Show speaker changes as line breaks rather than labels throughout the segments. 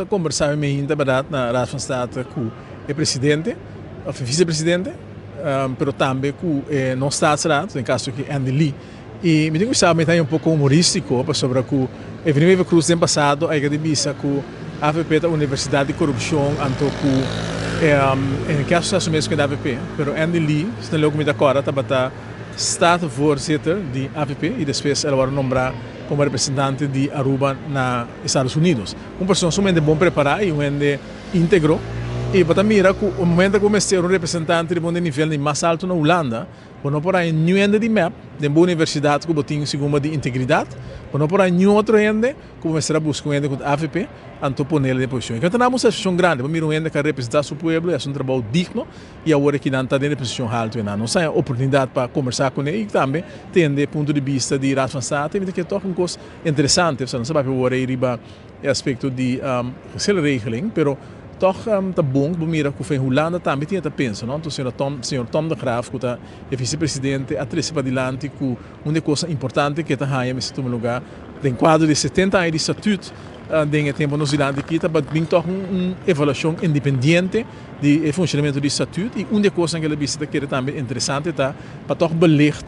Conversava ainda na Raad van State com o presidente, ou vice-presidente, mas também com o não staatsraad, no caso que Andy Lee. E me digo que também um pouco humorístico, sobre que a Vinícius Cruz no passado, a divisa com a AVP da Universidade de Corrupção, anto com em caso de mesmo que a AVP, mas Andy Lee, se não me agora, estava staatvoorzitter de AVP e depois ela vai nombrar como representante de Aruba nos Estados Unidos. Uma pessoa somente bem preparada e íntegro. E para mira que o momento que comecei um representante de nível mais alto na Holanda, não por aí nenhum de map de uma universidade que tem segundo de integridade, não por aí nenhum outro ende que comecei a buscar um com a AVP, anto poner de posição. Então temos uma situação grande, para mira um ende que representa seu povo, é um trabalho digno e agora que não está em posição alta, não tem oportunidade para conversar com ele e também tem de ponto de vista de Raad van State, que é toch uma coisa interessante, não sabe agora riba aspecto de regeling, pero toch tá bom, mira que foi Holanda também tinha que pensar, não? Então o senhor Tom de Graaf, que é vice-presidente, a trazer para adiante com uma coisa importante que está aí nesse lugar, em quadro de 70 anos de estatuto, em tempo no Zelândia aqui, tá bem toch uma avaliação independente de funcionamento do estatuto e uma coisa que ele disse que era também interessante tá para toch belicht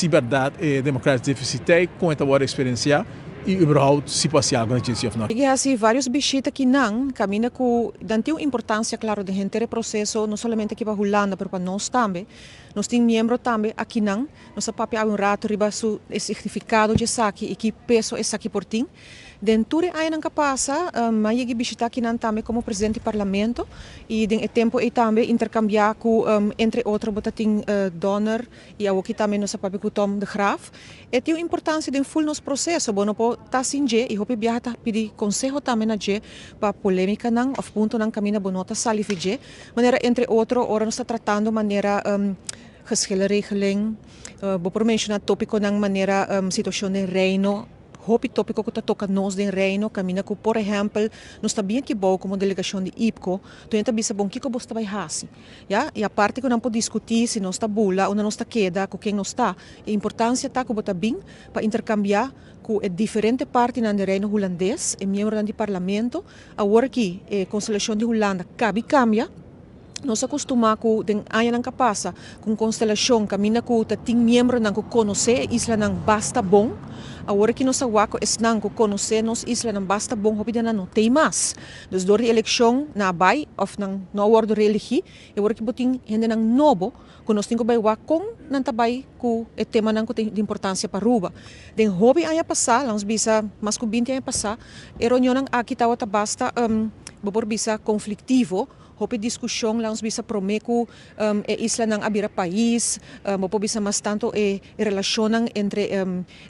liberdade e democracia deficitária com esta boa experiência e überhaupt se passear com a gente of not.
E assim vários bichitos que não camina com dantiu importância claro de gente processo não somente aqui para Holanda, mas para nós também. Nós temos membros também aqui não, nossa papel é rato riba su certificado de saque e que peso é saque por tim. Dentro aí não passa, mas eu visita aqui não também como presidente do parlamento e den tempo aí também intercambiar com entre outros botating donor e aqui também nossa papel com Tom de Graaf. É tem importância de full nos processo, bom não tá assim e hope viaja tá pedir conselho também na je para polêmica não, of ponto não caminha bonota salifije, maneira entre outros ora nós está tratando maneira geschilregeling, por mencionar tópico na maneira situação de reino. Hopi tópico que toca nós de reino, caminha com, por exemplo, nós está bem aqui bom como delegação de IPCO, então está bisa bom que você vai fazer, já? E a parte que não pode discutir se nós está bula ou não está queda com quem nós está, a importância está que você bem para intercambiar com a diferente parte na reino holandês, e membro do parlamento, agora aqui a constelação de Holanda cabe cambia. Nós acostumamos com a área que passa com constelação, caminha com tem membro que conhece a isla não basta bom. Agora que nós aguaco não conhece nos isla não basta bom, hoje não tem mais. Dus door de eleição na bai of na ordem religie, agora que botin gente não novo, que nós temos que com não tabai com o tema não tem de importância para Aruba. Den hobby a passar, nós bisa mas com 20 a passar, a reunião aqui tá basta por bisa conflictivo. Hope discussão lá nos bisa promeco isla ng abira país, mopo bisa mas tanto relação entre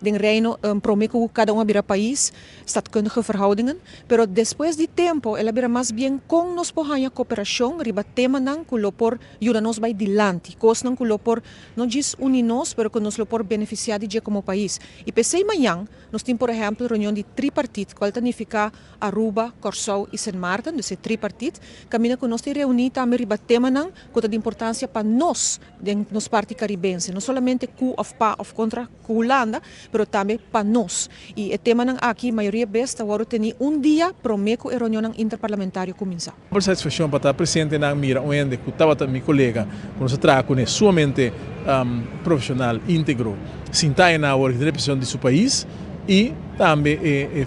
den reino promeco cada abira país, staatkundige verhoudingen, pero después de tempo ela abira mais bem com nos pohanya cooperação, riba tema nang kulopor yura nos vai dilante, cos nang kulopor não diz uninos, pero que nos lopor beneficiar de como país. E pensei manhã, nós temos por exemplo reunião de tripartite, qual significa Aruba, Corsou e Sint Maarten, dus tripartite, caminha com nós reunir também riba tema não, com a importância para nós, nos parte caribense, não somente com of pa of contra com Holanda, mas também para nós. E o tema não aqui, a maioria besta, agora tem dia promeco a reunião interparlamentária começar.
Por satisfação para estar presente na mira, onde que estava meu colega, quando se trata com somente profissional, íntegro, sem estar na representação de seu país e também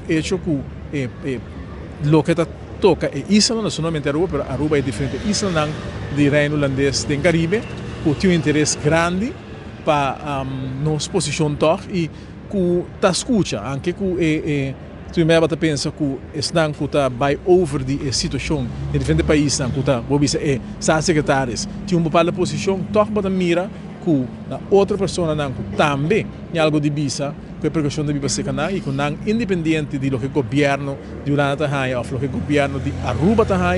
hecho que lo que toca é isla, não somente Aruba, mas Aruba é diferente. Isla de reino holandês do Caribe, que tem um interesse grande para nos posicionar e que está escuta, anche que tu me bata pensa que estão que está by over de situação em diferentes países, que está, vou dizer, secretários, tem uma bela posição, toca para mira que a outra pessoa também tem algo de visa, que é precaução de viver e que não independente de lo que o governo de Holanda está ou lo que o governo de Aruba está,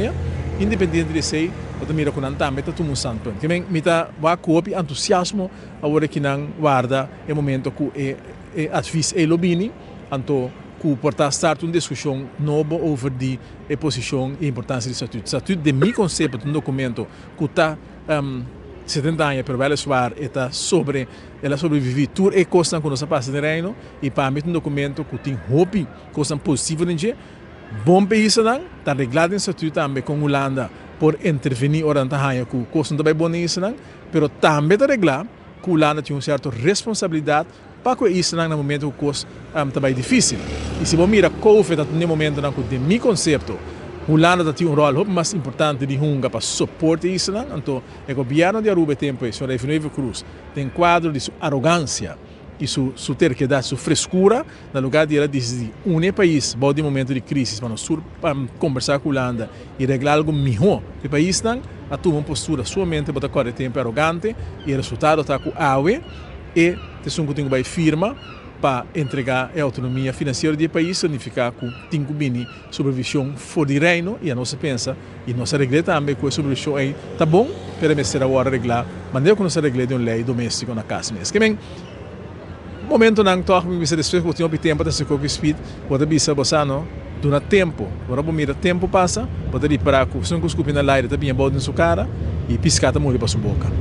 independente de ser, eu miro que não também está tomando santo. Que me está com entusiasmo agora que não guarda o momento que é advice e lobini, então que porta start uma discussão nova over de posição e importância do estatuto. Estatuto de meu conceito, um documento que está 70 anos, pero ela está sobre, ela sobrevive tudo e coisa que nós passa de reino e para mim um documento que tem hobby, coisa possível em dia, bom país não, está arreglado em estatuto também com Holanda por intervenir orante a com custo também bom nisso não, pero também está arreglado que Holanda tem uma certa responsabilidade para que isso não no momento que o custo também difícil. E se você mira COVID no momento não de meu conceito, Holanda tem um rol mais importante de hunga para suporte isso não, então o governo de Aruba tempo isso, o Fernando Cruz tem quadro de sua arrogância e sua terquedade, sua frescura, no lugar de ela decidir país, bom de momento de crise, para nós conversar com a Holanda e arreglar algo melhor do país, a tomar uma postura somente para correr tempo arrogante e o resultado está com a AUE e tem que ter firma para entregar a autonomia financeira do país, significa que tem que supervisão fora de reino e a nossa pensa e nós arreglamos também que a supervisão aí está bom, para ser agora arreglar, mas não é que nós arreglamos de uma lei doméstica na casa mesmo. Momento não toca me ser desfecho porque tem tempo para se colocar speed pode bisa bosano durante tempo agora bom mira tempo passa pode ir para com os cupim na laire também bode na sua cara e piscata molho para sua boca.